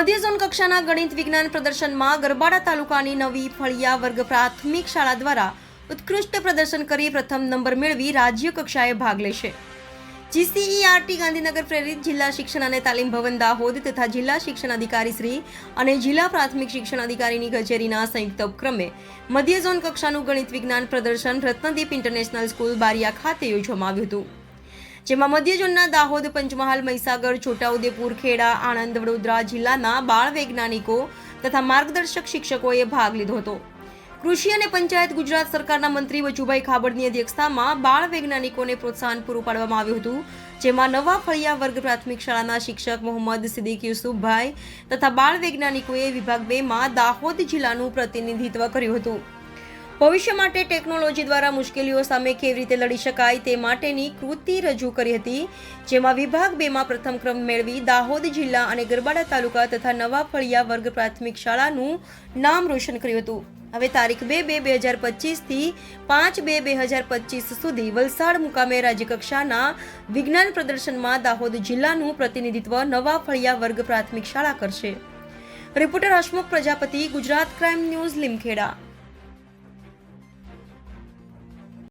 મધ્ય ઝોન કક્ષાના ગણિત વિજ્ઞાન પ્રદર્શનમાં ગરબાડા તાલુકાની નવી ફળિયા વર્ગ પ્રાથમિક શાળા દ્વારા ઉત્કૃષ્ટ પ્રદર્શન કરી પ્રથમ નંબર મેળવી રાજ્ય કક્ષાએ ભાગ લેશે। જીસીઈઆરટી ગાંધીનગર પ્રેરિત જિલ્લા શિક્ષણ અને તાલીમ ભવન દાહોદ તથા જિલ્લા શિક્ષણ અધિકારી શ્રી અને જિલ્લા પ્રાથમિક શિક્ષણ અધિકારીની કચેરીના સંયુક્ત ઉપક્રમે મધ્ય ઝોન કક્ષાનું ગણિત વિજ્ઞાન પ્રદર્શન રત્નદીપ ઇન્ટરનેશનલ સ્કૂલ બારિયા ખાતે યોજવામાં આવ્યું હતું, જેમાં મધ્ય ઝોનના દાહોદ, પંચમહાલ, મહીસાગર, છોટાઉદેપુર, ખેડા, આણંદ, વડોદરા જિલ્લાના બાળ વૈજ્ઞાનિકો તથા માર્ગદર્શક શિક્ષકોએ ભાગ લીધો હતો। કૃષિ અને પંચાયત ગુજરાત સરકારના મંત્રી વચુભાઈ ખાબડની અધ્યક્ષતામાં બાળ વૈજ્ઞાનિકોને પ્રોત્સાહન પૂરું પાડવામાં આવ્યું હતું, જેમાં નવા ફળિયા વર્ગ પ્રાથમિક શાળાના શિક્ષક મોહમ્મદ સિદ્દીક યુસુફભાઈ તથા બાળ વૈજ્ઞાનિકોએ વિભાગ 2 માં દાહોદ જિલ્લાનું પ્રતિનિધિત્વ કર્યું હતું। ભવિષ્ય માટે ટેકનોલોજી દ્વારા મુશ્કેલીઓ સામે કેવી રીતે લડી શકાય તે માટેની કૃતિ રજૂ કરી હતી, જેમાં વિભાગ 2 માં પ્રથમ ક્રમ મેળવી દાહોદ જિલ્લા અને ગરબાડા તાલુકા તથા નવા ફળિયા વર્ગ પ્રાથમિક શાળાનું નામ રોશન કર્યું હતું। હવે તારીખ 2/2/2025 થી 5/2/2025 સુધી વલસાડ મુકામે રાજ્યકક્ષાના વિજ્ઞાન પ્રદર્શનમાં દાહોદ જિલ્લાનું પ્રતિનિધિત્વ નવા ફળિયા વર્ગ પ્રાથમિક શાળા કરશે। Reporter Hasmukh Prajapati, Gujarat crime news, Limkheda.